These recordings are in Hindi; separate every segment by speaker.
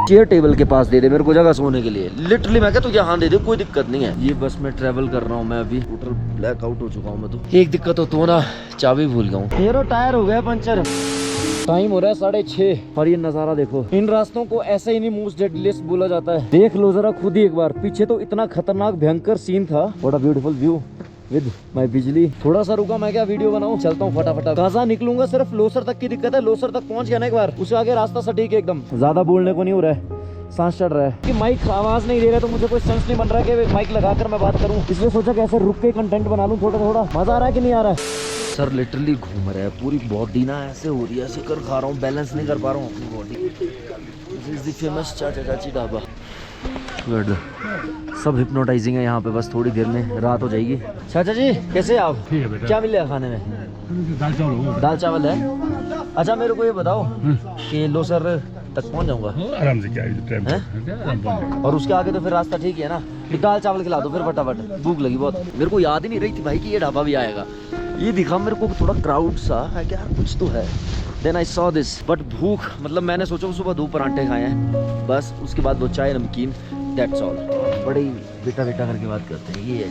Speaker 1: चेयर टेबल के पास दे दे मेरे को जगह सोने के लिए। लिटरली मैं कहता हूँ यहाँ दे दे, कोई दिक्कत नहीं है। ये बस में ट्रेवल कर रहा हूँ मैं अभी, टोटल ब्लैक आउट हो चुका हूँ मैं तो। एक दिक्कत तो ना, चाबी भूल गया हूँ। हेरो टायर हो गया पंचर। टाइम हो रहा है 6:30 और ये नजारा देखो। इन रास्तों को ऐसे ही नहीं मोस्ट डेडलीस्ट बोला जाता है। देख लो जरा खुद ही एक बार, पीछे तो इतना खतरनाक भयंकर सीन था। What a beautiful view with my बिजली। थोड़ा सा रुका, मैं क्या वीडियो बनाऊं, चलता हूँ फटाफट। गाजा निकलूंगा, सिर्फ लोसर तक की दिक्कत है। लोसर तक पहुंच गया ना एक बार, उससे आगे रास्ता सटीक है एकदम। ज्यादा बोलने को नहीं हो रहा है, सांस चढ़ रहा है कि माइक आवाज नहीं दे रहा, तो मुझे कोई सेंस नहीं बन रहा है कि माइक लगाकर मैं बात करूं। इसलिए सोचा कि ऐसे रुक के कंटेंट बना लूं थोड़ा थोड़ा। मजा आ रहा है कि नहीं आ रहा है? सर लिटरली घूम रहा है, पूरी बॉडी ना ऐसे हो रही है, ऐसे कर खा रहा हूँ, बैलेंस नहीं कर पा रहा हूँ अपनी body. This is the famous चाचा चाची ढाबा। सब हिप्नोटाइजिंग है यहाँ पे, बस थोड़ी देर में रात हो जाएगी। चाचा जी कैसे आप? ठीक है बेटा। क्या मिलेगा खाने में? दाल चावल है। अच्छा मेरे को ये बताओ कि लोसर तक पहुँच जाऊंगा
Speaker 2: आराम से? क्या
Speaker 1: और उसके आगे तो फिर रास्ता ठीक है ना? दाल चावल खिला दो फिर फटाफट, भूख लगी बहुत। मेरे को याद ही नहीं रही थी भाई कि ये ढाबा भी आएगा। ये दिखा मेरे को थोड़ा क्राउड सा है क्या, कुछ तो है। Then I saw this, but भूख मतलब मैंने सोचा सुबह 2 परांठे खाए हैं बस, उसके बाद 2 चाय नमकीन, दैट्स ऑल। बड़े बेटा बेटा करके बात करते हैं। ये है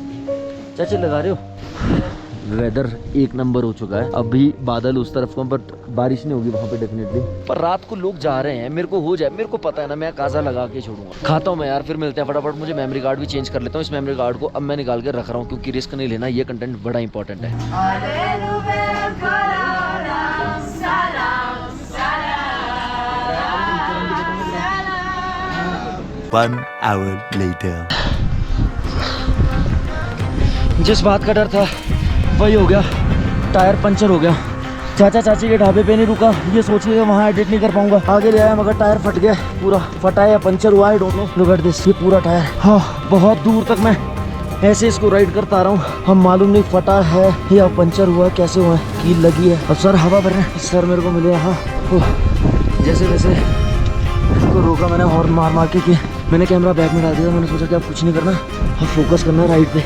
Speaker 1: चाचा, लगा रहे हो? वेदर एक नंबर हो चुका है। अभी बादल उस तरफ को, बट बारिश नहीं होगी वहाँ पे डेफिनेटली। पर रात को लोग जा रहे हैं, मेरे को हो जाए, मेरे को पता है ना, मैं काजा लगा के छोड़ूंगा। खाता हूँ मैं यार, फिर मिलते हैं फटाफट। मुझे मेमोरी कार्ड भी चेंज कर लेता हूँ। इस मेमोरी कार्ड को अब मैं निकाल के रख रहा हूँ क्योंकि रिस्क नहीं लेना, ये कंटेंट बड़ा इंपॉर्टेंट है।
Speaker 3: 1 hour later.
Speaker 1: जिस बात का डर था वही हो गया, टायर पंचर हो गया। चाचा चाची के ढाबे पे नहीं रुका, ये सोच के वहाँ एडिट नहीं कर पाऊंगा। आगे ले आया मगर टायर फट गया, पूरा फटा है या पंचर हुआ है, don't know. Look at this, ये पूरा टायर। हाँ बहुत दूर तक मैं ऐसे इसको राइड करता आ रहा हूँ। हम मालूम नहीं फटा है या पंचर हुआ, कैसे हुआ है, कील लगी है। अब सर हवा भर रहे हैं, सर मेरे को मिले यहाँ। जैसे वैसे इसको रोका मैंने, हॉर्न मार मार के। मैंने कैमरा बैग में डाल दिया। मैंने सोचा कि अब कुछ नहीं करना, अब फोकस करना है राइड पे।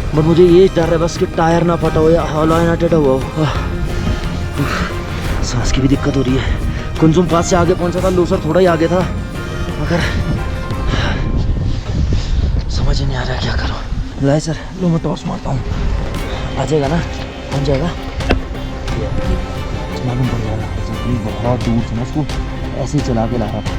Speaker 1: बट मुझे ये डर है बस कि टायर ना फटा हो या हवा ना टेढ़ा हुआ हो। सांस की भी दिक्कत हो रही है। कुंजुम पास से आगे पहुंचा था, लोसर थोड़ा ही आगे था, मगर समझ ही नहीं आ रहा क्या करूं। लाए सर, लो मैं टॉर्च मारता हूँ, आ जाएगा ना? पहुँच जाएगा, मालूम पड़ जाएगा। बहुत दूर से मैं उसको ऐसे ही चला के ला रहा था।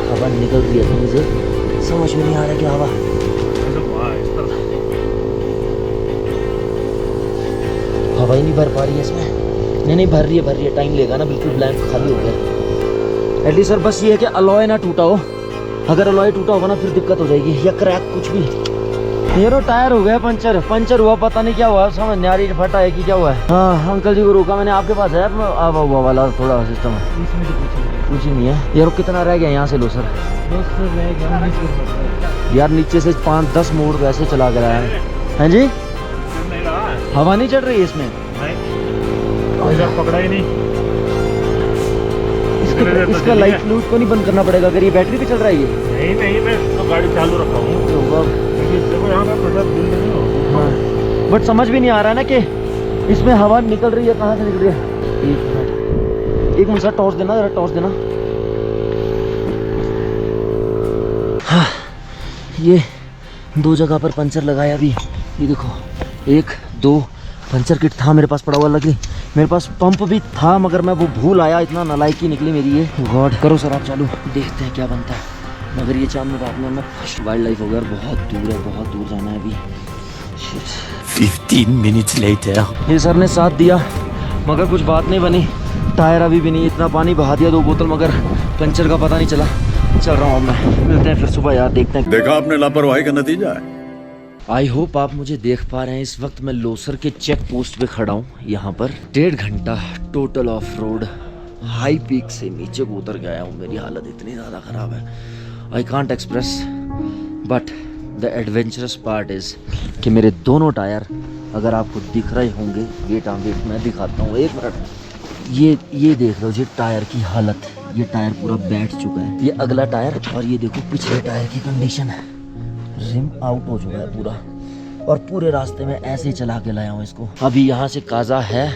Speaker 1: हवा निकल रही है तो मुझे समझ में नहीं आ रहा क्या हवा। हवा ही नहीं भर पा रही है इसमें। नहीं भर रही है, टाइम लेगा ना, बिल्कुल ब्लैंक खाली हो गया। एटलीस्ट सर बस ये है कि अलॉय ना टूटा हो। अगर अलॉय टूटा होगा ना फिर दिक्कत हो जाएगी, या क्रैक कुछ भी। हेरो टायर हो गया पंचर हुआ, पता नहीं क्या हुआ, समझ नहीं आ रही फटा है कि क्या हुआ है। हाँ अंकल जी को रोका मैंने, आपके पास है आवा हुआ वाला थोड़ा सिस्टम? कुछ ही नहीं है यार। कितना रह गया यहाँ से लो सर? यार नीचे से 5-10 मोड़ वैसे चला कर आया है। हाँ जी, हवा नहीं चढ़ रही है इसमें?
Speaker 2: पकड़ा ही नहीं।
Speaker 1: इसका लाइट लूट को नहीं बंद करना पड़ेगा अगर ये बैटरी पे चल रहा है? ये
Speaker 2: नहीं मैं तो गाड़ी चालू रखा हूँ।
Speaker 1: हाँ बट समझ भी नहीं आ रहा ना कि इसमें हवा निकल रही है, कहाँ से निकल रही है। एक मिनट सर, टॉर्च देना जरा, टॉर्च देना। हाँ ये 2 जगह पर पंचर लगाया अभी। ये देखो 1-2 पंचर किट था मेरे पास पड़ा हुआ। लगी मेरे पास पंप भी था मगर मैं वो भूल आया, इतना नालायकी निकली मेरी ये। गॉड करो सर आप चालू, देखते हैं क्या बनता है। मगर ये चांद में रात में मैं वाइल्ड लाइफ हो गया, बहुत दूर है, बहुत दूर जाना है अभी।
Speaker 3: 15 minutes later.
Speaker 1: ये सर ने साथ दिया मगर कुछ बात नहीं बनी। टायर अभी भी नहीं, इतना पानी बहा दिया 2 बोतल मगर पंचर का पता नहीं चला। चल रहा हूँ मैं, मिलते हैं फिर सुबह यार, देखते हैं।
Speaker 4: देखा आपने लापरवाही का नतीजा है।
Speaker 1: आई होप आप मुझे देख पा रहे हैं। इस वक्त मैं लोसर के चेक पोस्ट पे खड़ा हूँ। यहाँ पर 1.5 घंटा total of road, high peak से नीचे को उतर गया हूँ। मेरी हालत इतनी ज़्यादा ख़राब है, I can't express. But the adventurous part is कि मेरे दोनों टायर अगर आपको दिख रहे होंगे, वेट मैं दिखाता हूँ 1 मिनट। ये देख लो, ये टायर की हालत, ये टायर पूरा बैठ चुका है। ये अगला टायर और ये देखो पिछले टायर की कंडीशन है, रिम आउट हो चुका है पूरा। और पूरे रास्ते में ऐसे ही चला के लाया हूँ इसको। अभी यहाँ से काजा है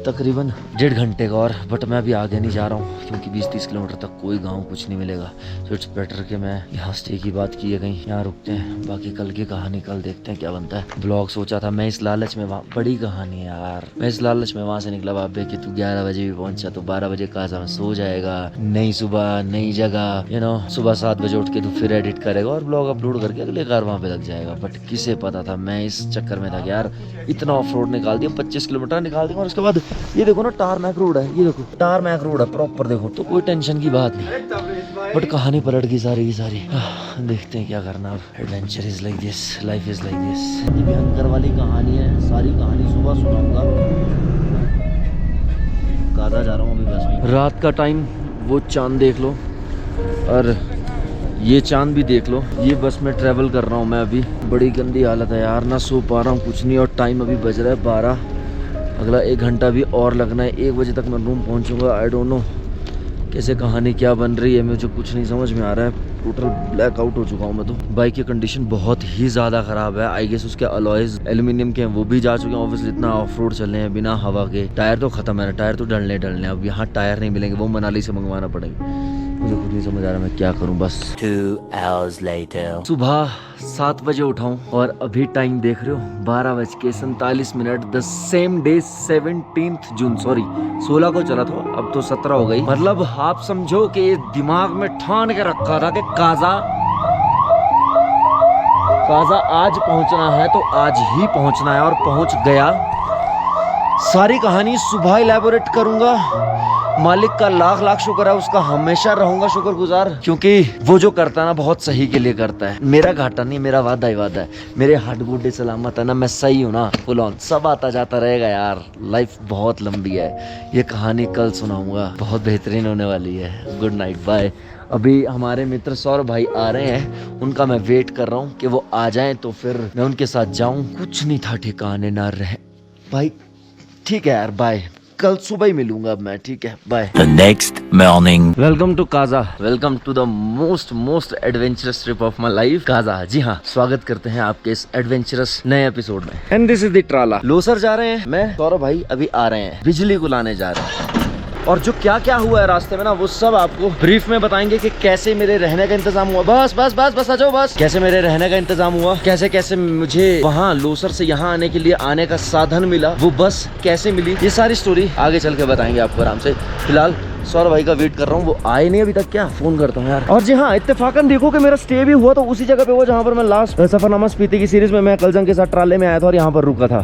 Speaker 1: तकरीबन 1.5 घंटे का और, बट मैं अभी आगे नहीं जा रहा हूँ क्योंकि 20-30 किलोमीटर तक कोई गांव कुछ नहीं मिलेगा। सो इट्स बेटर कि मैं यहाँ स्टे की बात की है कहीं, यहाँ रुकते हैं। बाकी कल की कहानी कल देखते हैं क्या बनता है। ब्लॉग सोचा था मैं इस लालच में, वहाँ बड़ी कहानी है यार, मैं इस लालच में वहाँ से निकला बाबे कि तू 11 बजे भी पहुंचा तो 12 बजे काजा में सो जाएगा, नई सुबह नई जगह, यू नो, सुबह 7 बजे उठ के तू फिर एडिट करेगा और ब्लॉग अपलोड करके अगले कार वहाँ पे लग जाएगा। बट किसे पता था, मैं इस चक्कर में था कि यार इतना ऑफ रोड निकाल दिया, 25 किलोमीटर निकाल दिया और उसके बाद ये देखो ना टारमैक रोड है, ये देखो टारमैक रोड है प्रॉपर, देखो तो कोई टेंशन की बात नहीं। बट कहानी पलट गई सारी की सारी। देखते हैं क्या करना अब। Adventure is like this, life is like this. ये भयंकर वाली कहानी है, सारी कहानी सुबह सुनाऊंगा। काजा जा रहा हूँ अभी बस में। रात का टाइम, वो चांद देख लो और ये चांद भी देख लो। ये बस में ट्रैवल कर रहा हूँ मैं अभी, बड़ी गंदी हालत है यार, ना सो पा रहा हूँ कुछ नहीं। और टाइम अभी बज रहा है 12, अगला 1 घंटा भी और लगना है, 1 बजे तक मैं रूम पहुँचूँगा। आई डोंट नो कैसे कहानी क्या बन रही है, मुझे कुछ नहीं समझ में आ रहा है। टोटल ब्लैक आउट हो चुका हूँ मैं तो। बाइक की कंडीशन बहुत ही ज़्यादा ख़राब है। आई गेस उसके अलॉयज एल्यूमिनियम के हैं, वो भी जा चुके हैं ऑब्वियसली, इतना ऑफ रोड चल रहे हैं बिना हवा के। टायर तो ख़त्म है, टायर तो डलने अब यहाँ टायर नहीं मिलेंगे, वो मनाली से मंगवाना पड़ेगा। मुझे कुछ नहीं समझ आ रहा मैं क्या करूँ बस।
Speaker 3: 2 hours later.
Speaker 1: सुबह 7 बजे उठाऊं और अभी टाइम देख रहे हो 12:47। The same day 17 June, sorry 16 को चला था, अब तो 17 हो गई। मतलब आप समझो कि ये दिमाग में ठान के रखा था कि काजा आज पहुंचना है तो आज ही पहुंचना है, और पहुंच गया। सारी कहानी सुबह इलैबोरेट करूंगा। मालिक का लाख लाख शुक्र है, उसका हमेशा रहूंगा शुक्रगुजार, क्योंकि वो जो करता है ना बहुत सही के लिए करता है। मेरा घाटा नहीं, मेरा वादा ही वादा है। मेरे हड्ड गुड्डे सलामत है ना, मैं सही हूँ ना, फुल ऑन, सब आता जाता रहेगा यार। लाइफ बहुत लंबी है, ये कहानी कल सुनाऊंगा, बहुत बेहतरीन होने वाली है। Good night, bye. अभी हमारे मित्र सौरभ भाई आ रहे हैं, उनका मैं वेट कर रहा हूँ कि वो आ जाएं तो फिर मैं उनके साथ जाऊँ। कुछ नहीं था ठिकाने ना रहे भाई। ठीक है यार, बाय, कल सुबह ही मिलूंगा अब मैं, ठीक है, bye.
Speaker 3: The next morning.
Speaker 1: Welcome to Kaza, welcome to the most adventurous trip of my life, Kaza. जी हाँ, स्वागत करते हैं आपके इस एडवेंचरस नए एपिसोड में। एंड दिस इज द ट्राला। लोसर जा रहे हैं, मैं सौरभ भाई अभी आ रहे हैं, बिजली को लाने जा रहे हैं। और जो क्या क्या हुआ है रास्ते में ना, वो सब आपको ब्रीफ में बताएंगे कि कैसे मेरे रहने का इंतजाम हुआ। बस बस बस बस आ जाओ बस। कैसे मेरे रहने का इंतजाम हुआ, कैसे कैसे मुझे वहाँ लोसर से यहाँ आने के लिए आने का साधन मिला, वो बस कैसे मिली, ये सारी स्टोरी आगे चल के बताएंगे आपको आराम से। फिलहाल सौरभ भाई का वेट कर रहा हूँ, वो आए नहीं अभी तक, क्या फोन करता हूँ यार। और जी हाँ, इत्तेफाकन देखो कि मेरा स्टे भी हुआ तो उसी जगह पे हुआ जहाँ पर मैं लास्ट सफरनामा स्पीति की सीरीज में मैं कलजंग के साथ ट्राले में आया था और यहाँ पर रुका था।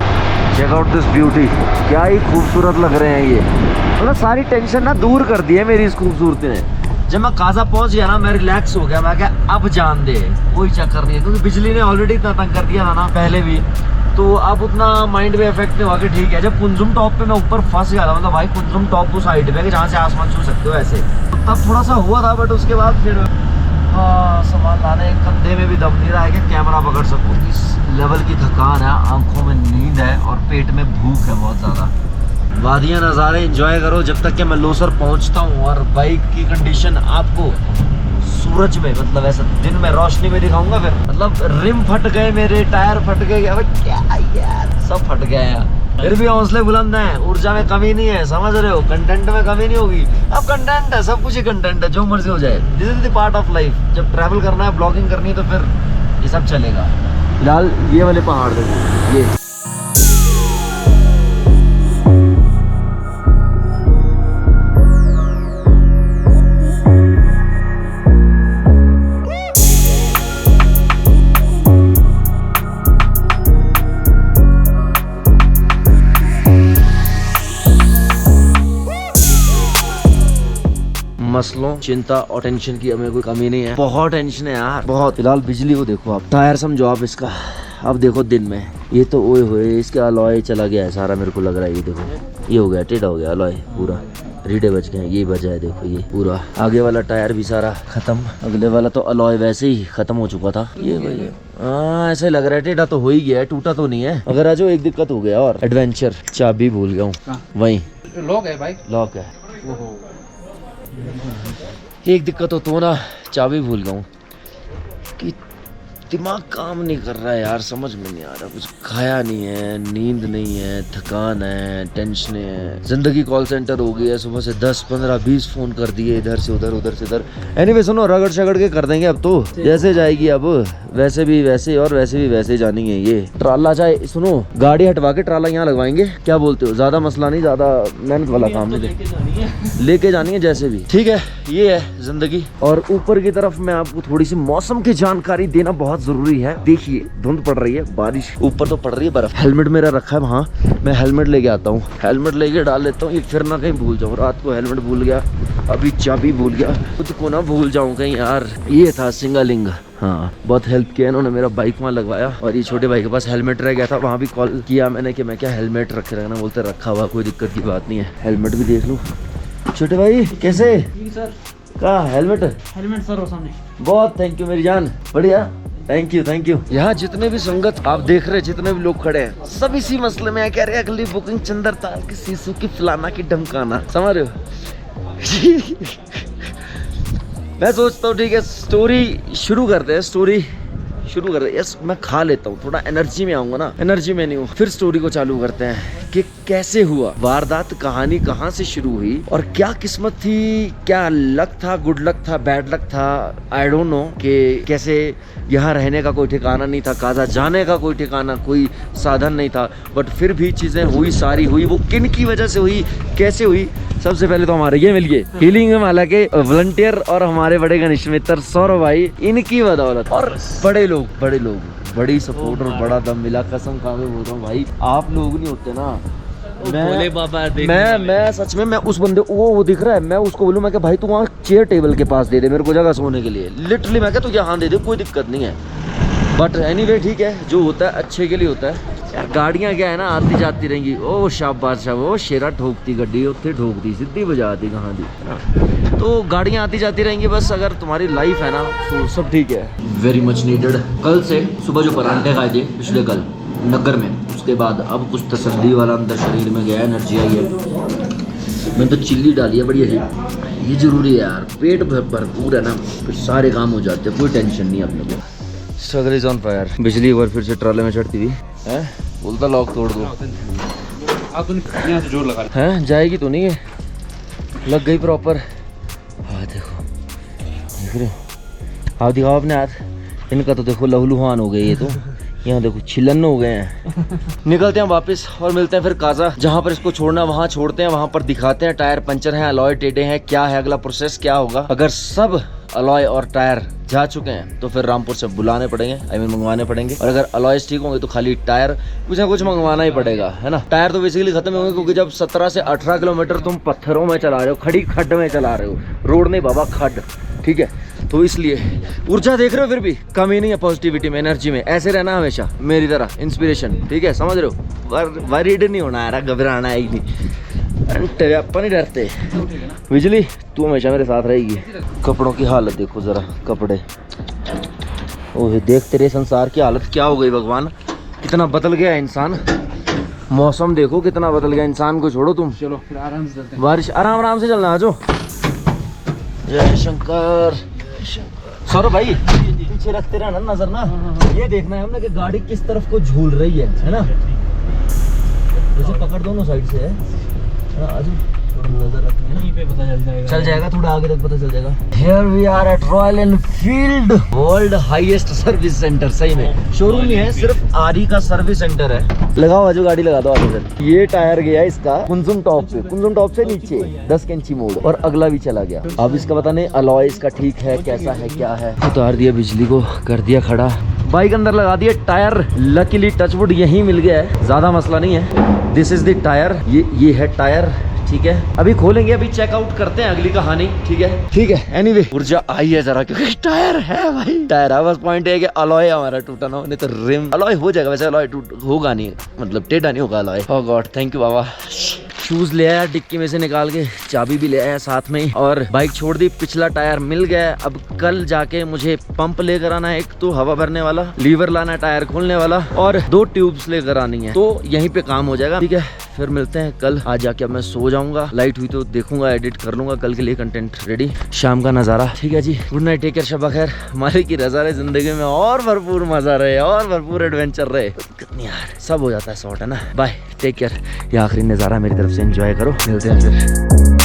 Speaker 1: चेक आउट दिस ब्यूटी, क्या ही खूबसूरत लग रहे हैं ये। मतलब सारी टेंशन ना दूर कर दी है मेरी इस खूबसूरती ने। जब मैं काजा पहुंच गया ना, मैं रिलैक्स हो गया। मैं क्या अब जान दे, कोई चक्कर नहीं है, क्योंकि बिजली ने ऑलरेडी इतना तंग कर दिया था ना पहले भी, तो अब उतना माइंड में इफेक्ट नहीं हुआ कि ठीक है। जब कुंजुम टॉप पे मैं ऊपर फंस गया था, मतलब भाई कुंजुम टॉप उस हाइट पे जहाँ से आसमान छू सकते हो ऐसे, तब थोड़ा सा हुआ था। बट उसके बाद फिर सामान लाने, कंधे में भी दम नहीं रहा है कि कैमरा पकड़ सकूँ। इस लेवल की थकान है, आंखों में नींद है और पेट में भूख है बहुत ज़्यादा। वादियाँ नज़ारे एंजॉय करो जब तक कि मैं लोसर पहुंचता हूँ। और बाइक की कंडीशन आपको सूरज में, मतलब ऐसा दिन में रोशनी में दिखाऊंगा। फिर मतलब रिम फट गए मेरे, टायर फट गए, क्या यार सब फट गया यार। फिर भी हौसले बुलंद हैं, ऊर्जा में कमी नहीं है, समझ रहे हो, कंटेंट में कमी नहीं होगी। अब कंटेंट है, सब कुछ ही कंटेंट है, जो मर्जी हो जाए। This is the part of life. जब ट्रैवल करना है, ब्लॉगिंग करनी है, तो फिर ये सब चलेगा। फिलहाल ये वाले पहाड़ देखो, ये मसलों, चिंता और टेंशन की हमें कोई कमी नहीं है। बहुत टेंशन है यार, बहुत। फिलहाल बिजली को देखो आप, टायर समझो आप इसका। अब देखो दिन में ये तो ओए होए, इसका अलॉय चला गया है सारा, मेरे को लग रहा है। ये देखो, ये हो गया, टेढ़ा हो गया अलॉय पूरा, रीडे बच गए, ये बचा है देखो, ये पूरा। आगे वाला टायर भी सारा खत्म, अगले वाला तो अलॉय वैसे ही खत्म हो चुका था। ये भाई ऐसे लग रहा है टेढ़ा तो हो ही गया है, टूटा तो नहीं है। अगर आज एक दिक्कत हो गया, और एडवेंचर चाबी भूल गया हूँ वहीं,
Speaker 5: लॉक है भाई,
Speaker 1: लॉक है। एक दिक्कत हो तो ना, चाबी भूल गया हूँ कि दिमाग काम नहीं कर रहा है यार, समझ में नहीं आ रहा, कुछ खाया नहीं है, नींद नहीं है, थकान है, टेंशन है, जिंदगी कॉल सेंटर हो गई है। सुबह से 10, 15, 20 फोन कर दिए, इधर से उधर, उधर से इधर। एनीवे सुनो, रगड़ शगड़ के कर देंगे अब तो, जैसे जाएगी अब, वैसे भी वैसे और वैसे भी वैसे जानी है ये। ट्राला चाहे सुनो, गाड़ी हटवा के ट्राला यहाँ लगवाएंगे, क्या बोलते हो? ज्यादा मसला नहीं, ज्यादा मेहनत वाला काम नहीं, लेके जानी है जैसे भी। ठीक है, ये है जिंदगी। और ऊपर की तरफ मैं आपको थोड़ी सी मौसम की जानकारी देना बहुत जरूरी है। देखिए धुंध पड़ रही है, बारिश ऊपर तो पड़ रही है, बर्फ। हेलमेट मेरा रखा है वहाँ, मैं हेलमेट लेके आता हूँ, हेलमेट लेके डाल लेता हूँ, ये फिर ना कहीं भूल जाऊँ। रात को हेलमेट भूल गया, अभी चाबी भूल गया, खुद को ना भूल जाऊँ कहीं यार। ये था सिंगालिंग, हाँ बहुत हेल्प किया इन्होंने, मेरा बाइक वहाँ लगवाया। और ये छोटे भाई के पास हेलमेट रह गया था, वहाँ भी कॉल किया मैंने कि मैं क्या हेलमेट रखे रहना, बोलते रखा हुआ, कोई दिक्कत की बात नहीं है। हेलमेट भी देख लूँ। छोटे भाई कैसे?
Speaker 5: सर
Speaker 1: कहाँ हेलमेट?
Speaker 5: हेलमेट सर वो सामने।
Speaker 1: बहुत थैंक यू मेरी जान, बढ़िया, थैंक यू थैंक यू। यहाँ जितने भी संगत आप देख रहे हैं, जितने भी लोग खड़े हैं, सब इसी मसले में कह रहे हैं अगली बुकिंग चंद्रताल की, सीसू की, फलाना की, ढमकाना, समझ रहे हो? मैं सोचता हूँ ठीक है, स्टोरी शुरू करते हैं, स्टोरी शुरू कर रहे हैं। यस, मैं खा लेता हूँ, थोड़ा एनर्जी में आऊंगा ना, एनर्जी में नहीं हूँ। फिर स्टोरी को चालू करते हैं कि कैसे हुआ वारदात, कहानी कहाँ से शुरू हुई और क्या किस्मत थी, क्या लक था, गुड लक था, बैड लक था, आई डोंट नो। कि कैसे यहाँ रहने का कोई ठिकाना नहीं था, काजा जाने का कोई ठिकाना, कोई साधन नहीं था, बट फिर भी चीज़ें हुई, सारी हुई। वो किन की वजह से हुई, कैसे हुई? सबसे पहले तो हमारे ये मिलिए हीलिंग में माला के वॉलंटियर और हमारे बड़े घनिष्ठ मित्र सौरभ भाई, इनकी बदौलत। और बड़े लोग बड़ी सपोर्ट और बड़ा दम मिला, कसम खा के बोल रहा हूँ भाई, आप लोग नहीं होते ना, मैं सच में, मैं उस बंदे वो दिख रहा है, मैं उसको बोलूँ मैं कि भाई तू वहाँ चेयर टेबल के पास दे दे मेरे को जगह सोने के लिए, लिटरली मैं क्या तू यहाँ दे दे, कोई दिक्कत नहीं है। बट एनीवे ठीक है, जो होता है अच्छे के लिए होता है यार। गाड़ियाँ क्या है ना, आती जाती रहेंगी। ओ शाबाश, वो शेरा ठोकती गड्डी उत्थे ठोकती, सीधी बजाती कहाँ दी। तो गाड़ियाँ आती जाती रहेंगी, बस अगर तुम्हारी लाइफ है ना तो सब ठीक है। Very much needed. कल से सुबह जो परांठे खाए थे पिछले कल नगर में, उसके बाद अब कुछ तसल्ली वाला अंदर शरीर में गया, एनर्जी आई है। मैंने तो चिल्ली डाली है बढ़िया सी, ये जरूरी है यार, पेट भरपूर है ना, फिर सारे काम हो जाते हैं, कोई टेंशन नहीं अपने को। Struggle is on fire. बिजली एक बार फिर से ट्राले में चढ़ती हुई है, बोलता लॉक तोड़ दो।
Speaker 5: आप तो यहाँ से जोर लगा
Speaker 1: हैं, जाएगी तो नहीं है, लग गई प्रॉपर। हाँ देखो, देख रहे हो, हाँ दिखाओ अपने हाथ, इनका तो देखो लहूलुहान हो गए ये तो, यहाँ देखो छिलन हो गए हैं। निकलते हैं वापस और मिलते हैं फिर काजा, जहाँ पर इसको छोड़ना वहाँ छोड़ते हैं, वहाँ पर दिखाते हैं टायर पंचर हैं, अलॉय टेढ़े हैं, क्या है अगला प्रोसेस, क्या होगा। अगर सब अलॉय और टायर जा चुके हैं तो फिर रामपुर से बुलाने पड़ेंगे, आई मीन मंगवाने पड़ेंगे। और अगर अलॉयस ठीक होंगे तो खाली टायर कुछ ना कुछ मंगवाना ही पड़ेगा, है ना। टायर तो बेसिकली खत्म होंगे, क्योंकि जब 17 से 18 किलोमीटर तुम पत्थरों में चला रहे हो, खड़ी खड्ड में चला रहे हो, रोड नहीं बाबा, खड्ड, ठीक है। तो इसलिए ऊर्जा देख रहे हो, फिर भी कमी नहीं है पॉजिटिविटी में, एनर्जी में, ऐसे रहना हमेशा मेरी तरह, इंस्पिरेशन, ठीक है, समझ रहे हो। वरीड नहीं होना यार, घबराना है ही नहीं, अपन नहीं डरते। बिजली तू हमेशा मेरे साथ रहेगी। कपड़ों की हालत देखो जरा, कपड़े, ओह देख तेरे संसार की हालत क्या हो गई भगवान, कितना बदल गया इंसान। मौसम देखो कितना बदल गया, इंसान को छोड़ो तुम।
Speaker 5: चलो फिर आराम से चलते हैं।
Speaker 1: बारिश आराम से चलना, आजो। जय शंकर। सौरभ भाई पीछे रखते रहना नजर ना, ये देखना है हमने कि गाड़ी किस तरफ को झूल रही है ना। जैसे पकड़ दोनों साइड से है, नजर रखनी है, पे पता चल जाएगा, थोड़ा आगे तक पता चल जाएगा। Here we are at Royal Enfield, world highest service centre. सही में शोरूम ही है, सिर्फ आरी का सर्विस सेंटर है। लगाओ आजो, गाड़ी लगा दो आगे से। ये टायर गया इसका कुंजुम टॉप पे, कुंजुम टॉप से नीचे 10 इंची मोड़, और अगला भी चला गया। अब इसका पता नहीं अलॉय इसका ठीक है, कैसा है, क्या है। उतार दिया बिजली को, कर दिया खड़ा, बाइक अंदर लगा दिया, टायर लकीली टचवुड यही मिल गया है, ज्यादा मसला नहीं है। दिस इज द टायर, ये है टायर, ठीक है। अभी खोलेंगे, अभी चेकआउट करते हैं अगली कहानी, ठीक है, ठीक है। एनीवे ऊर्जा आई है जरा, क्योंकि टायर है भाई, टायर है। बस पॉइंट है कि अलॉय हमारा टूटा ना हो, नहीं तो रिम अलॉय हो जाएगा, वैसे अलॉय टूट होगा नहीं, मतलब टेढ़ा नहीं होगा alloy. Oh God, thank you Baba. Shoes ले आया डिक्की में से निकाल के, चाबी भी ले आया साथ में ही, और बाइक छोड़ दी, पिछला टायर मिल गया। अब कल जाके मुझे पंप लेकर आना है, एक तो हवा भरने वाला, लीवर लाना है टायर खोलने वाला, और 2 ट्यूब्स लेकर आनी है, तो यहीं पे काम हो जाएगा, ठीक है। फिर मिलते हैं कल। आज जाके अब मैं सो जाऊंगा, लाइट हुई तो देखूंगा, एडिट कर लूंगा, कल के लिए कंटेंट रेडी। शाम का नजारा। ठीक है जी, good night, take care, Shaba खैर। मालिक की रजा रहे, जिंदगी में और भरपूर मजा रहे और भरपूर एडवेंचर रहे। कितनी यार सब हो जाता है शॉर्ट, है ना। Bye, take care. ये आखिरी नजारा मेरी तरफ से एंजॉय करो, मिलते हैं फिर।